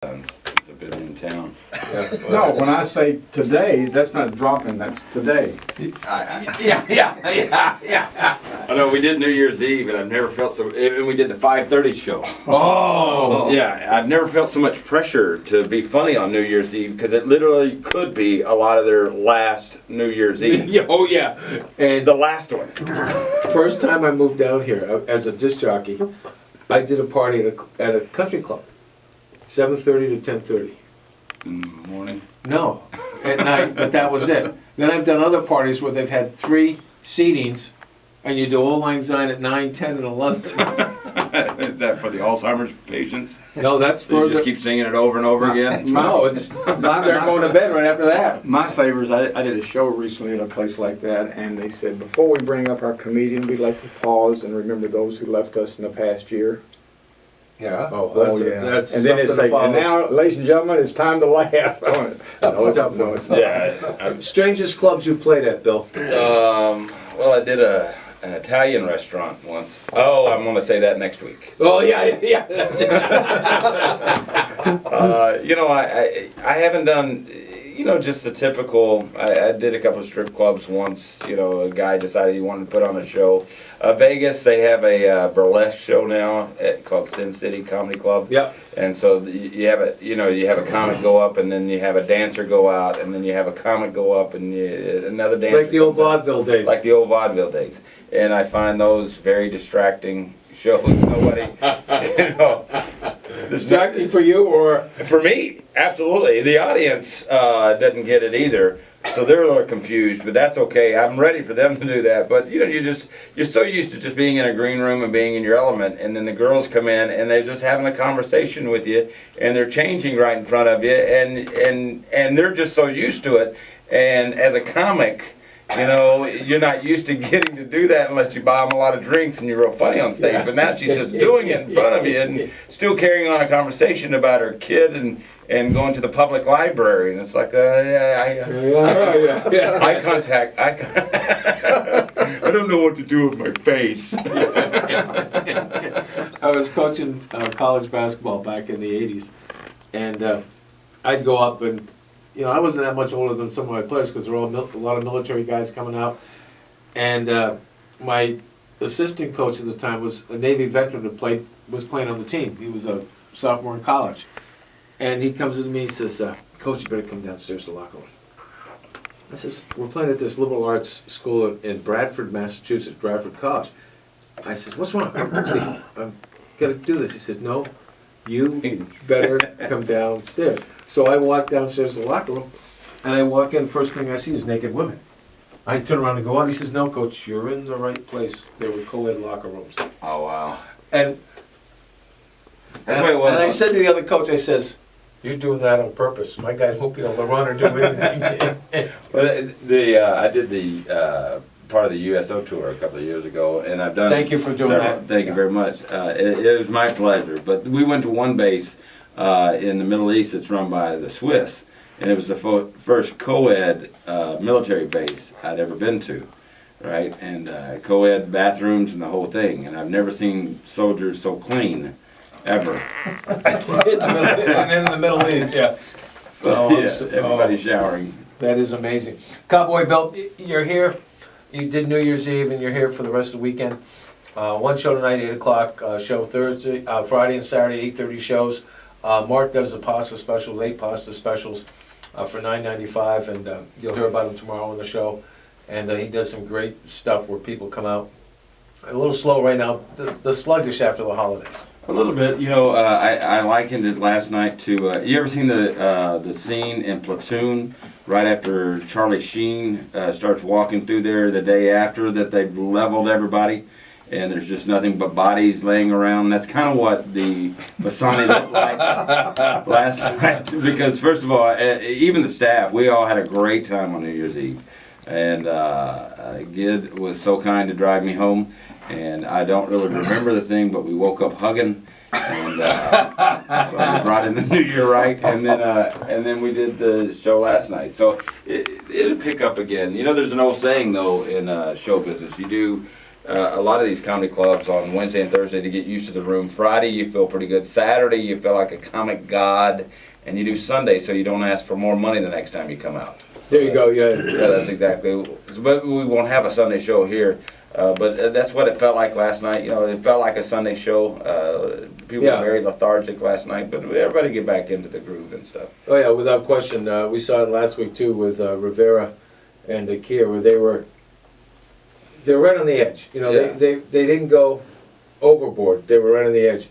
It's a bit in town. No, when I say today, that's not dropping, that's today. Yeah. I know we did New Year's Eve, and I've never felt so. And we did the 5:30 show. Oh! Yeah, I've never felt so much pressure to be funny on New Year's Eve because it literally could be a lot of their last New Year's Eve. Oh yeah, and The last one. first time I moved down here as a disc jockey, I did a party at a country club, 7:30 to 10:30. In the morning. No, at night, but that was it. Then I've done other parties where they've had 3 seatings, and you do Auld Lang Syne at 9, 10, and 11. Is that for the Alzheimer's patients? No, that's So for you just keep singing it over and over again? No, it's they're going to bed right after that. My favors, I did a show recently at a place like that, and they said, before we bring up our comedian, we'd like to pause and remember those who left us in the past year. Yeah. Oh, that's And then they something say, to follow. and now, ladies and gentlemen, it's time to laugh. No, it's not. Yeah. Strangest clubs you played at, Bill? Well, I did an Italian restaurant once. Oh, I'm going to say that next week. Oh yeah. That's it. I haven't done, just the typical. I did a couple of strip clubs once. A guy decided he wanted to put on a show. Vegas, they have a burlesque show now called Sin City Comedy Club. Yep. And so you have a comic go up, and then you have a dancer go out, and then you have a comic go up, and another dancer. Like the old comes out. vaudeville days. Like the old vaudeville days. And I find those very distracting shows. Nobody, Distracting for you or? For me, absolutely. The audience doesn't get it either, so they're a little confused. But that's okay. I'm ready for them to do that. But you're so used to just being in a green room and being in your element, and then the girls come in and they're just having a conversation with you, and they're changing right in front of you, and they're just so used to it. And as a comic, you're not used to getting to do that unless you buy them a lot of drinks and you're real funny on stage. But now she's just doing it in front of you and still carrying on a conversation about her kid and going to the public library. And it's like, eye contact. I don't know what to do with my face. I was coaching college basketball back in the 80s, and I'd go up and, I wasn't that much older than some of my players because there were a lot of military guys coming out. And my assistant coach at the time was a Navy veteran who was playing on the team. He was a sophomore in college. And he comes to me and says, Coach, you better come downstairs to the locker room. I says, we're playing at this liberal arts school in Bradford, Massachusetts, Bradford College. I said, what's wrong? Steve, I'm going to do this. He says, no, you better come downstairs. So I walk downstairs to the locker room, and I walk in, first thing I see is naked women. I turn around and go out. He says, no, Coach, you're in the right place. They were co-ed locker rooms. Oh, wow. And That's the way it was. And I said to the other coach, I says, you're doing that on purpose. My guys won't be able to run or do anything. Well, I did the part of the USO tour a couple of years ago, and I've done. Thank you for doing that. Thank you very much. It was my pleasure. But we went to one base in the Middle East that's run by the Swiss, and it was the first co-ed military base I'd ever been to, right? And co-ed bathrooms and the whole thing. And I've never seen soldiers so clean, ever. And in the Middle East, yeah. So everybody's showering. That is amazing. Cowboy Bill, you're here. You did New Year's Eve, and you're here for the rest of the weekend. One show tonight, 8 o'clock. Show Thursday, Friday and Saturday, 8:30 shows. Mark does the pasta specials, 8 pasta specials for $9.95, and you'll hear about him tomorrow on the show. And he does some great stuff where people come out. A little slow right now, the sluggish after the holidays. A little bit, I likened it last night to, you ever seen the scene in Platoon right after Charlie Sheen starts walking through there the day after that they've leveled everybody and there's just nothing but bodies laying around? That's kind of what the Bassani looked like last night, because first of all, even the staff, we all had a great time on New Year's Eve, and Gid was so kind to drive me home. And I don't really remember the thing, but we woke up hugging, and so we brought in the New Year right, and then we did the show last night. So it'll pick up again. There's an old saying though in show business: you do a lot of these comedy clubs on Wednesday and Thursday to get used to the room. Friday you feel pretty good. Saturday you feel like a comic god, and you do Sunday so you don't ask for more money the next time you come out. There you go, yeah. Yeah, that's exactly. But we won't have a Sunday show here. But that's what it felt like last night. You know, it felt like a Sunday show. People Yeah. were very lethargic last night, but everybody get back into the groove and stuff. Oh yeah, without question. We saw it last week too with Rivera and Kier, where they were right on the edge. You know, Yeah. they didn't go overboard. They were right on the edge.